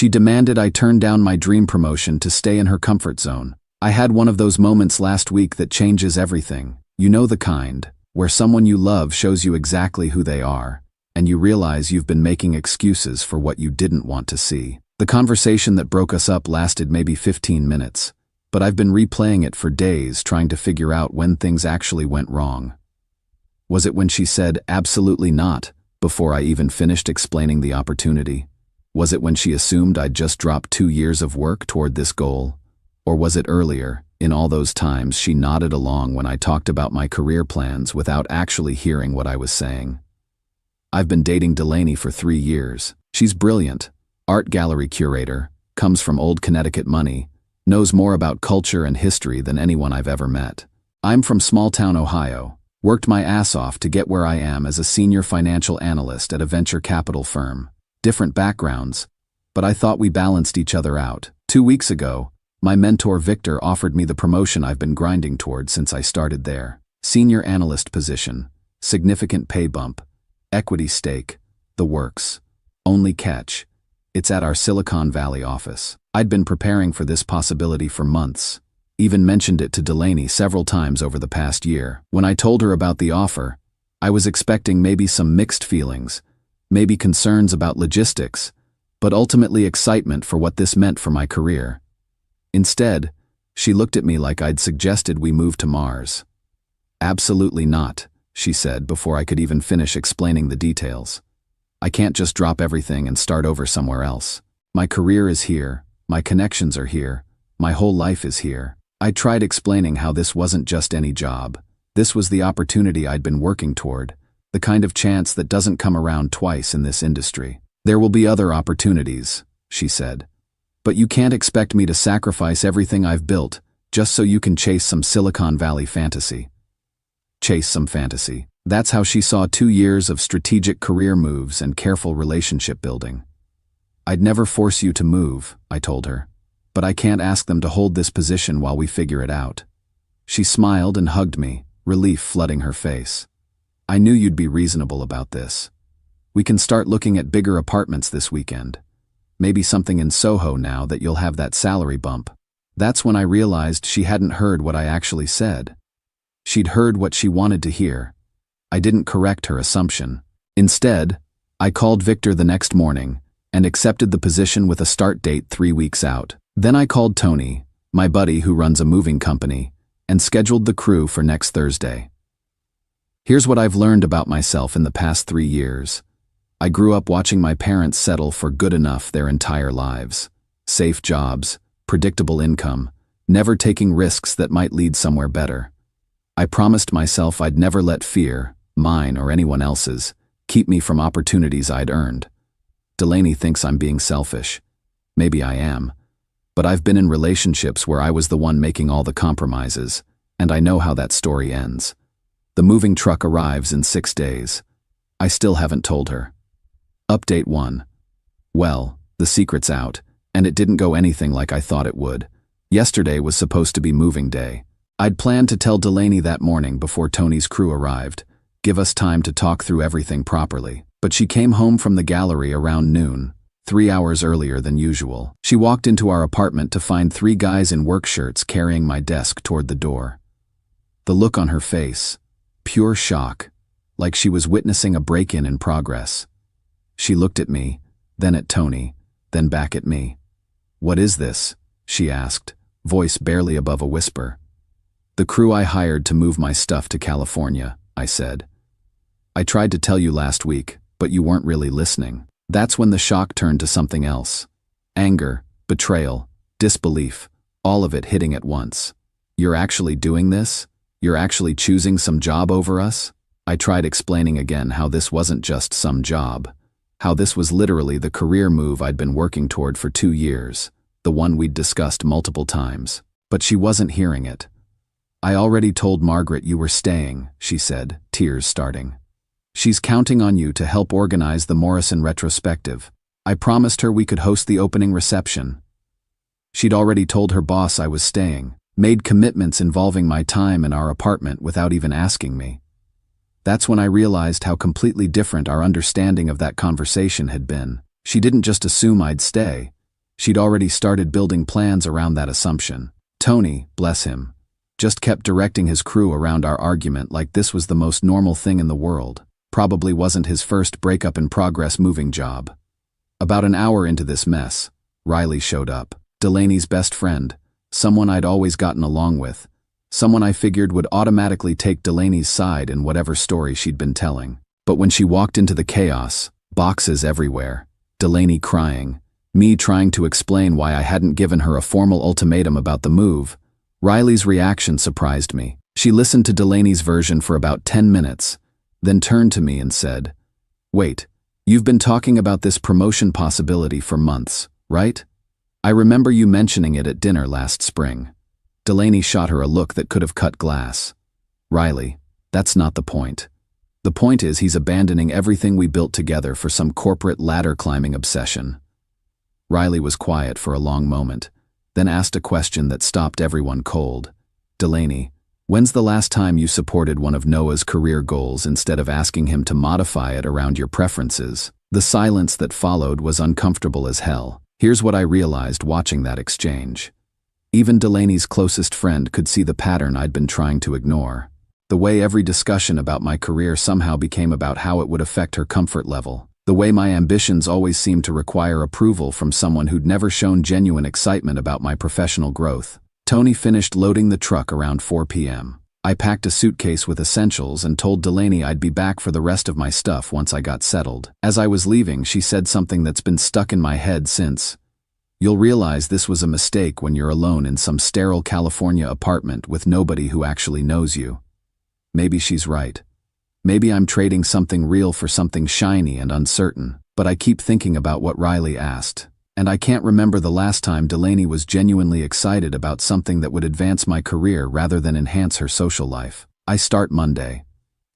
She demanded I turn down my dream promotion to stay in her comfort zone. I had one of those moments last week that changes everything. You know the kind, where someone you love shows you exactly who they are, and you realize you've been making excuses for what you didn't want to see. The conversation that broke us up lasted maybe 15 minutes, but I've been replaying it for days trying to figure out when things actually went wrong. Was it when she said, "Absolutely not," before I even finished explaining the opportunity? Was it when she assumed I'd just dropped 2 years of work toward this goal? Or was it earlier, in all those times she nodded along when I talked about my career plans without actually hearing what I was saying? I've been dating Delaney for 3 years. She's brilliant, art gallery curator, comes from old Connecticut money, knows more about culture and history than anyone I've ever met. I'm from small-town Ohio, worked my ass off to get where I am as a senior financial analyst at a venture capital firm. Different backgrounds, but I thought we balanced each other out. 2 weeks ago, my mentor Victor offered me the promotion I've been grinding toward since I started there. Senior analyst position, significant pay bump, equity stake, the works. Only catch, it's at our Silicon Valley office. I'd been preparing for this possibility for months, even mentioned it to Delaney several times over the past year. When I told her about the offer, I was expecting maybe some mixed feelings, maybe concerns about logistics, but ultimately excitement for what this meant for my career. Instead, she looked at me like I'd suggested we move to Mars. "Absolutely not," she said before I could even finish explaining the details. "I can't just drop everything and start over somewhere else. My career is here, my connections are here, my whole life is here." I tried explaining how this wasn't just any job. This was the opportunity I'd been working toward, the kind of chance that doesn't come around twice in this industry. "There will be other opportunities," she said. "But you can't expect me to sacrifice everything I've built just so you can chase some Silicon Valley fantasy." Chase some fantasy. That's how she saw 2 years of strategic career moves and careful relationship building. "I'd never force you to move," I told her, "but I can't ask them to hold this position while we figure it out." She smiled and hugged me, relief flooding her face. "I knew you'd be reasonable about this. We can start looking at bigger apartments this weekend. Maybe something in Soho now that you'll have that salary bump." That's when I realized she hadn't heard what I actually said. She'd heard what she wanted to hear. I didn't correct her assumption. Instead, I called Victor the next morning and accepted the position with a start date 3 weeks out. Then I called Tony, my buddy who runs a moving company, and scheduled the crew for next Thursday. Here's what I've learned about myself in the past 3 years. I grew up watching my parents settle for good enough their entire lives. Safe jobs, predictable income, never taking risks that might lead somewhere better. I promised myself I'd never let fear, mine or anyone else's, keep me from opportunities I'd earned. Delaney thinks I'm being selfish. Maybe I am. But I've been in relationships where I was the one making all the compromises, and I know how that story ends. The moving truck arrives in 6 days. I still haven't told her. Update 1. Well, the secret's out, and it didn't go anything like I thought it would. Yesterday was supposed to be moving day. I'd planned to tell Delaney that morning before Tony's crew arrived, give us time to talk through everything properly. But she came home from the gallery around noon, 3 hours earlier than usual. She walked into our apartment to find 3 guys in work shirts carrying my desk toward the door. The look on her face, pure shock, like she was witnessing a break-in in progress. She looked at me, then at Tony, then back at me. "What is this?" she asked, voice barely above a whisper. "The crew I hired to move my stuff to California," I said. "I tried to tell you last week, but you weren't really listening." That's when the shock turned to something else. Anger, betrayal, disbelief, all of it hitting at once. "You're actually doing this? You're actually choosing some job over us?" I tried explaining again how this wasn't just some job, how this was literally the career move I'd been working toward for 2 years, the one we'd discussed multiple times. But she wasn't hearing it. "I already told Margaret you were staying," she said, tears starting. "She's counting on you to help organize the Morrison retrospective. I promised her we could host the opening reception." She'd already told her boss I was staying, made commitments involving my time in our apartment without even asking me. That's when I realized how completely different our understanding of that conversation had been. She didn't just assume I'd stay. She'd already started building plans around that assumption. Tony, bless him, just kept directing his crew around our argument like this was the most normal thing in the world. Probably wasn't his first breakup-in-progress moving job. About an hour into this mess, Riley showed up. Delaney's best friend, someone I'd always gotten along with, someone I figured would automatically take Delaney's side in whatever story she'd been telling. But when she walked into the chaos, boxes everywhere, Delaney crying, me trying to explain why I hadn't given her a formal ultimatum about the move, Riley's reaction surprised me. She listened to Delaney's version for about 10 minutes, then turned to me and said, "Wait, you've been talking about this promotion possibility for months, right? I remember you mentioning it at dinner last spring." Delaney shot her a look that could have cut glass. "Riley, that's not the point. The point is he's abandoning everything we built together for some corporate ladder-climbing obsession." Riley was quiet for a long moment, then asked a question that stopped everyone cold. "Delaney, when's the last time you supported one of Noah's career goals instead of asking him to modify it around your preferences?" The silence that followed was uncomfortable as hell. Here's what I realized watching that exchange. Even Delaney's closest friend could see the pattern I'd been trying to ignore. The way every discussion about my career somehow became about how it would affect her comfort level. The way my ambitions always seemed to require approval from someone who'd never shown genuine excitement about my professional growth. Tony finished loading the truck around 4 p.m. I packed a suitcase with essentials and told Delaney I'd be back for the rest of my stuff once I got settled. As I was leaving, she said something that's been stuck in my head since. "You'll realize this was a mistake when you're alone in some sterile California apartment with nobody who actually knows you." Maybe she's right. Maybe I'm trading something real for something shiny and uncertain, but I keep thinking about what Riley asked, and I can't remember the last time Delaney was genuinely excited about something that would advance my career rather than enhance her social life. I start Monday,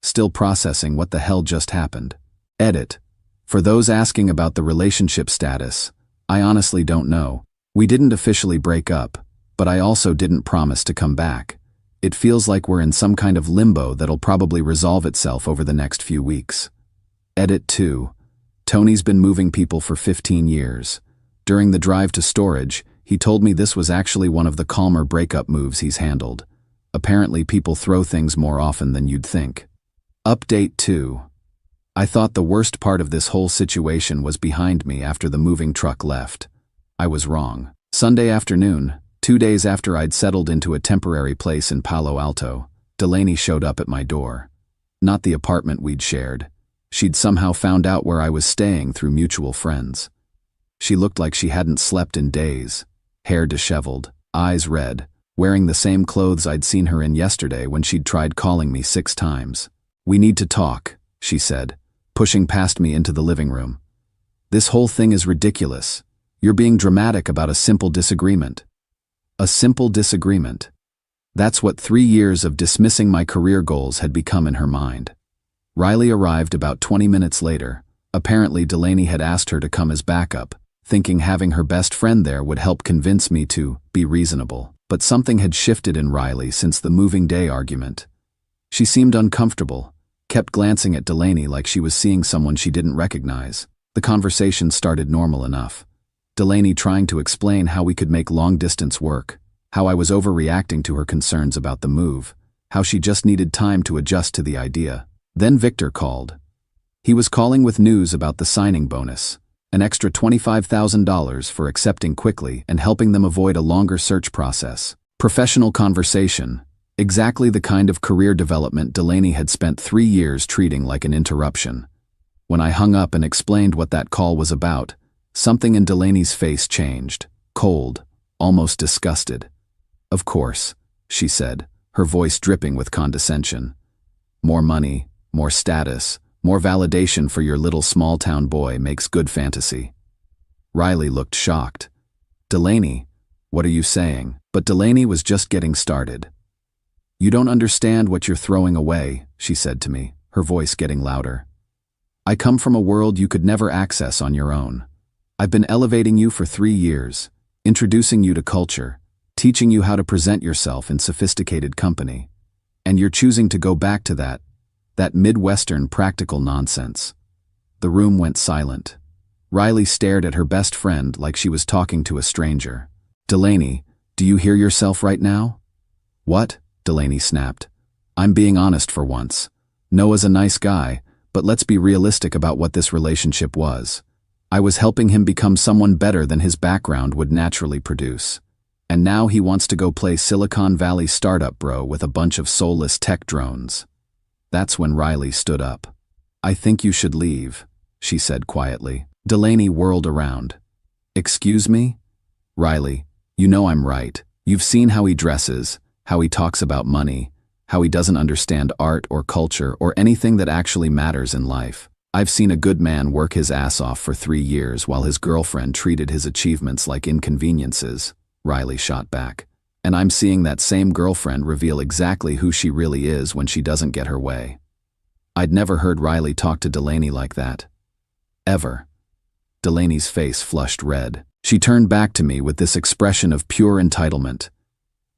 still processing what the hell just happened. Edit. For those asking about the relationship status, I honestly don't know. We didn't officially break up, but I also didn't promise to come back. It feels like we're in some kind of limbo that'll probably resolve itself over the next few weeks. Edit 2. Tony's been moving people for 15 years. During the drive to storage, he told me this was actually one of the calmer breakup moves he's handled. Apparently people throw things more often than you'd think. Update 2. I thought the worst part of this whole situation was behind me after the moving truck left. I was wrong. Sunday afternoon, 2 days after I'd settled into a temporary place in Palo Alto, Delaney showed up at my door. Not the apartment we'd shared. She'd somehow found out where I was staying through mutual friends. She looked like she hadn't slept in days, hair disheveled, eyes red, wearing the same clothes I'd seen her in yesterday when she'd tried calling me 6 times. "We need to talk," she said, pushing past me into the living room. "This whole thing is ridiculous. You're being dramatic about a simple disagreement." A simple disagreement. That's what 3 years of dismissing my career goals had become in her mind. Riley arrived about 20 minutes later. Apparently Delaney had asked her to come as backup, thinking having her best friend there would help convince me to be reasonable. But something had shifted in Riley since the moving day argument. She seemed uncomfortable, kept glancing at Delaney like she was seeing someone she didn't recognize. The conversation started normal enough. Delaney trying to explain how we could make long-distance work, how I was overreacting to her concerns about the move, how she just needed time to adjust to the idea. Then Victor called. He was calling with news about the signing bonus, an extra $25,000 for accepting quickly and helping them avoid a longer search process. Professional conversation, exactly the kind of career development Delaney had spent 3 years treating like an interruption. When I hung up and explained what that call was about, something in Delaney's face changed, cold, almost disgusted. "Of course," she said, her voice dripping with condescension. "More money, more status, more validation for your little small-town boy makes good fantasy." Riley looked shocked. "Delaney, what are you saying?" But Delaney was just getting started. "You don't understand what you're throwing away," she said to me, her voice getting louder. "I come from a world you could never access on your own. I've been elevating you for 3 years, introducing you to culture, teaching you how to present yourself in sophisticated company. And you're choosing to go back to that Midwestern practical nonsense." The room went silent. Riley stared at her best friend like she was talking to a stranger. "Delaney, do you hear yourself right now?" "What?" Delaney snapped. "I'm being honest for once. Noah's a nice guy, but let's be realistic about what this relationship was. I was helping him become someone better than his background would naturally produce. And now he wants to go play Silicon Valley startup bro with a bunch of soulless tech drones." That's when Riley stood up. "I think you should leave," she said quietly. Delaney whirled around. "Excuse me?" "Riley, you know I'm right. You've seen how he dresses, how he talks about money, how he doesn't understand art or culture or anything that actually matters in life. I've seen a good man work his ass off for 3 years while his girlfriend treated his achievements like inconveniences," Riley shot back. "And I'm seeing that same girlfriend reveal exactly who she really is when she doesn't get her way." I'd never heard Riley talk to Delaney like that. Ever. Delaney's face flushed red. She turned back to me with this expression of pure entitlement.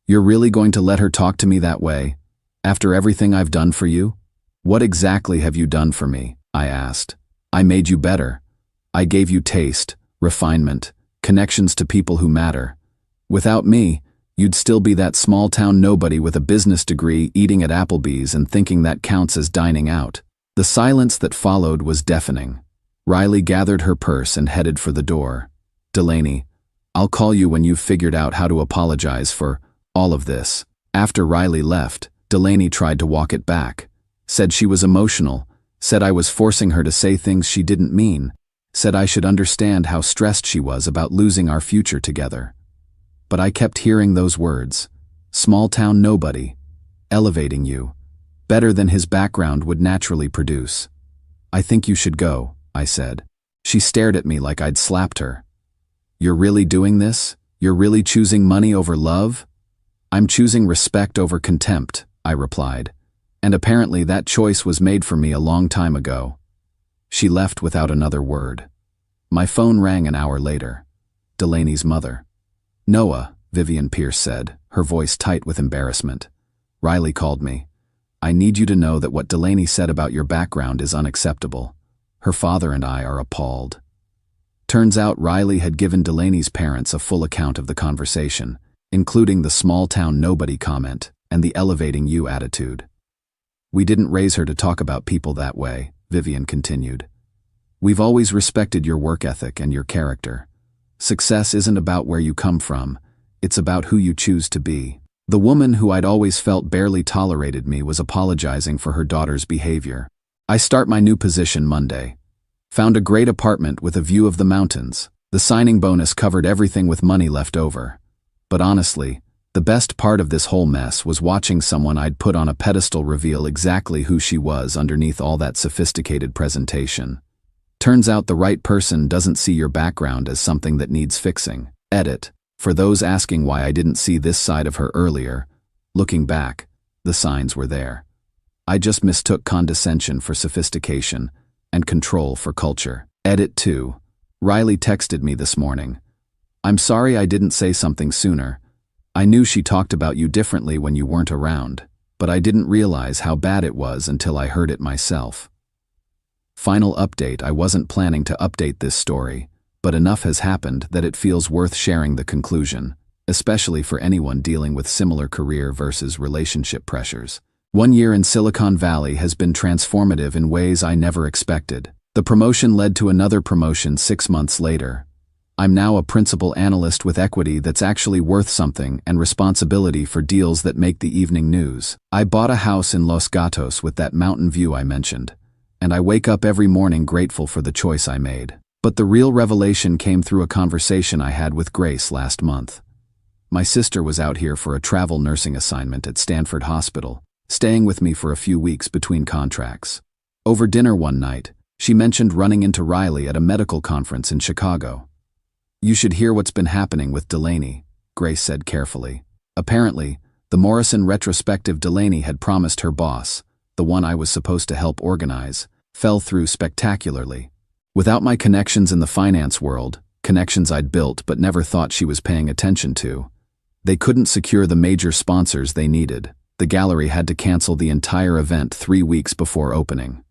"You're really going to let her talk to me that way? After everything I've done for you?" "What exactly have you done for me?" I asked. "I made you better. I gave you taste, refinement, connections to people who matter. Without me, you'd still be that small-town nobody with a business degree eating at Applebee's and thinking that counts as dining out." The silence that followed was deafening. Riley gathered her purse and headed for the door. "Delaney, I'll call you when you've figured out how to apologize for all of this." After Riley left, Delaney tried to walk it back. Said she was emotional, said I was forcing her to say things she didn't mean, said I should understand how stressed she was about losing our future together. But I kept hearing those words. Small-town nobody. Elevating you. Better than his background would naturally produce. "I think you should go," I said. She stared at me like I'd slapped her. "You're really doing this? You're really choosing money over love?" "I'm choosing respect over contempt," I replied. "And apparently that choice was made for me a long time ago." She left without another word. My phone rang an hour later. Delaney's mother. "Noah," Vivian Pierce said, her voice tight with embarrassment. "Riley called me. I need you to know that what Delaney said about your background is unacceptable. Her father and I are appalled." Turns out Riley had given Delaney's parents a full account of the conversation, including the small-town nobody comment and the elevating you attitude. "We didn't raise her to talk about people that way," Vivian continued. "We've always respected your work ethic and your character. Success isn't about where you come from, it's about who you choose to be." The woman who I'd always felt barely tolerated me was apologizing for her daughter's behavior. "I start my new position Monday. Found a great apartment with a view of the mountains. The signing bonus covered everything with money left over. But honestly, the best part of this whole mess was watching someone I'd put on a pedestal reveal exactly who she was underneath all that sophisticated presentation. Turns out the right person doesn't see your background as something that needs fixing." Edit. For those asking why I didn't see this side of her earlier, looking back, the signs were there. I just mistook condescension for sophistication and control for culture. Edit 2. Riley texted me this morning. "I'm sorry I didn't say something sooner. I knew she talked about you differently when you weren't around, but I didn't realize how bad it was until I heard it myself." Final update: I wasn't planning to update this story, but enough has happened that it feels worth sharing the conclusion, especially for anyone dealing with similar career versus relationship pressures. 1 year in Silicon Valley has been transformative in ways I never expected. The promotion led to another promotion 6 months later. I'm now a principal analyst with equity that's actually worth something and responsibility for deals that make the evening news. I bought a house in Los Gatos with that mountain view I mentioned, and I wake up every morning grateful for the choice I made. But the real revelation came through a conversation I had with Grace last month. My sister was out here for a travel nursing assignment at Stanford Hospital, staying with me for a few weeks between contracts. Over dinner one night, she mentioned running into Riley at a medical conference in Chicago. "You should hear what's been happening with Delaney," Grace said carefully. Apparently, the Morrison retrospective Delaney had promised her boss, the one I was supposed to help organize, fell through spectacularly. Without my connections in the finance world, connections I'd built but never thought she was paying attention to, they couldn't secure the major sponsors they needed. The gallery had to cancel the entire event 3 weeks before opening.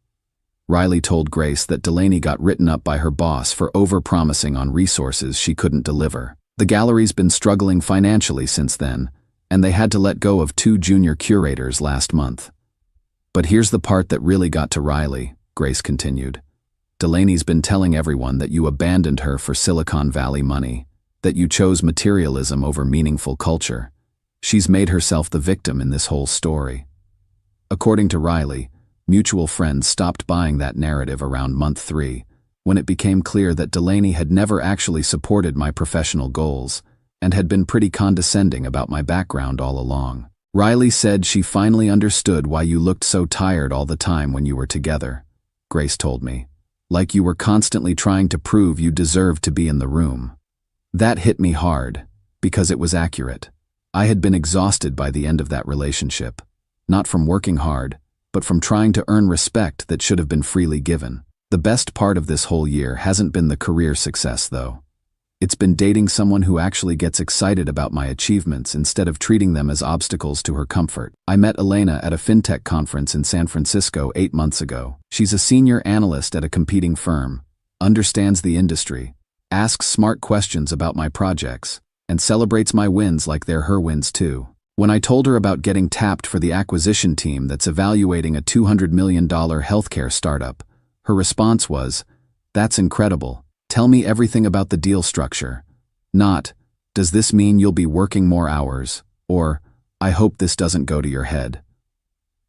Riley told Grace that Delaney got written up by her boss for over-promising on resources she couldn't deliver. The gallery's been struggling financially since then, and they had to let go of 2 junior curators last month. But here's the part that really got to Riley, Grace continued. Delaney's been telling everyone that you abandoned her for Silicon Valley money, that you chose materialism over meaningful culture. She's made herself the victim in this whole story. According to Riley, mutual friends stopped buying that narrative around month 3, when it became clear that Delaney had never actually supported my professional goals and had been pretty condescending about my background all along. Riley said she finally understood why you looked so tired all the time when you were together, Grace told me. Like you were constantly trying to prove you deserved to be in the room. That hit me hard, because it was accurate. I had been exhausted by the end of that relationship, not from working hard, but from trying to earn respect that should have been freely given. The best part of this whole year hasn't been the career success, though. It's been dating someone who actually gets excited about my achievements instead of treating them as obstacles to her comfort. I met Elena at a fintech conference in San Francisco 8 months ago. She's a senior analyst at a competing firm, understands the industry, asks smart questions about my projects, and celebrates my wins like they're her wins too. When I told her about getting tapped for the acquisition team that's evaluating a $200 million healthcare startup, her response was, "That's incredible. Tell me everything about the deal structure." Not, "Does this mean you'll be working more hours?" or, "I hope this doesn't go to your head."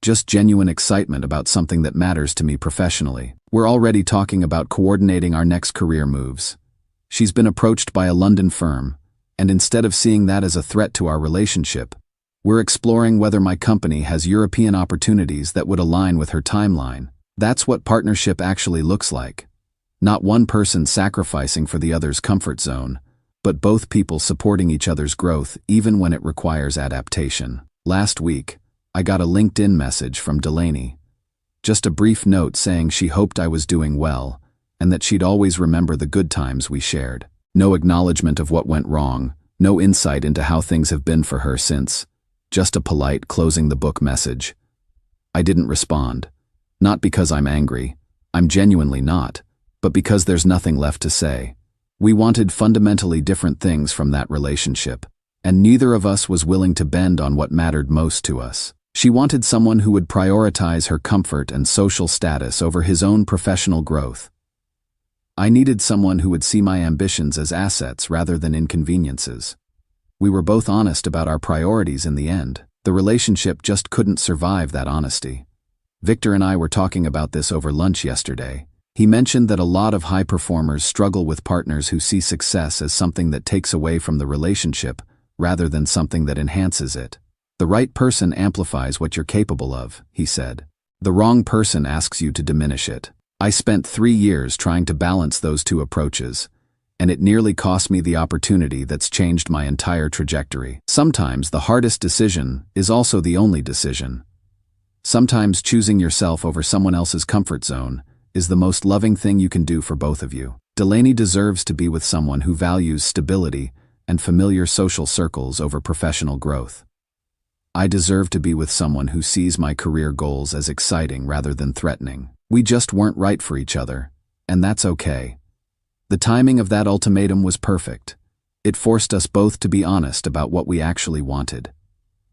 Just genuine excitement about something that matters to me professionally. We're already talking about coordinating our next career moves. She's been approached by a London firm, and instead of seeing that as a threat to our relationship, we're exploring whether my company has European opportunities that would align with her timeline. That's what partnership actually looks like. Not one person sacrificing for the other's comfort zone, but both people supporting each other's growth even when it requires adaptation. Last week, I got a LinkedIn message from Delaney. Just a brief note saying she hoped I was doing well, and that she'd always remember the good times we shared. No acknowledgement of what went wrong, no insight into how things have been for her since, just a polite closing the book message. I didn't respond. Not because I'm angry, I'm genuinely not, but because there's nothing left to say. We wanted fundamentally different things from that relationship, and neither of us was willing to bend on what mattered most to us. She wanted someone who would prioritize her comfort and social status over his own professional growth. I needed someone who would see my ambitions as assets rather than inconveniences. We were both honest about our priorities in the end. The relationship just couldn't survive that honesty. Victor and I were talking about this over lunch yesterday. He mentioned that a lot of high performers struggle with partners who see success as something that takes away from the relationship rather than something that enhances it. The right person amplifies what you're capable of, he said. The wrong person asks you to diminish it. I spent 3 years trying to balance those two approaches, and it nearly cost me the opportunity that's changed my entire trajectory. Sometimes the hardest decision is also the only decision. Sometimes choosing yourself over someone else's comfort zone is the most loving thing you can do for both of you. Delaney deserves to be with someone who values stability and familiar social circles over professional growth. I deserve to be with someone who sees my career goals as exciting rather than threatening. We just weren't right for each other, and that's okay. The timing of that ultimatum was perfect. It forced us both to be honest about what we actually wanted.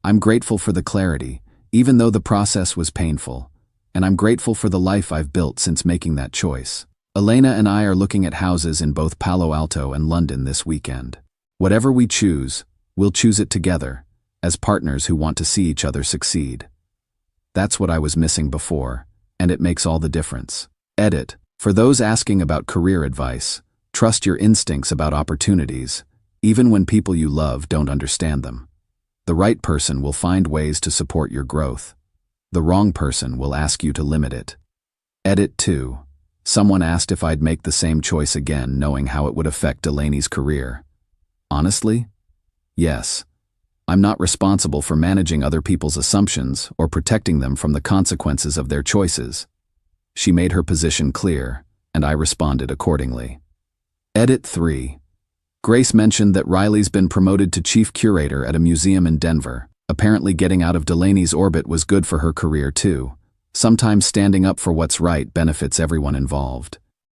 I'm grateful for the clarity, even though the process was painful, and I'm grateful for the life I've built since making that choice. Elena and I are looking at houses in both Palo Alto and London this weekend. Whatever we choose, we'll choose it together, as partners who want to see each other succeed. That's what I was missing before, and it makes all the difference. Edit. For those asking about career advice, trust your instincts about opportunities, even when people you love don't understand them. The right person will find ways to support your growth. The wrong person will ask you to limit it. Edit 2. Someone asked if I'd make the same choice again knowing how it would affect Delaney's career. Honestly? Yes. I'm not responsible for managing other people's assumptions or protecting them from the consequences of their choices. She made her position clear, and I responded accordingly. Edit 3. Grace mentioned that Riley's been promoted to chief curator at a museum in Denver. Apparently getting out of Delaney's orbit was good for her career too, Sometimes standing up for what's right benefits everyone involved.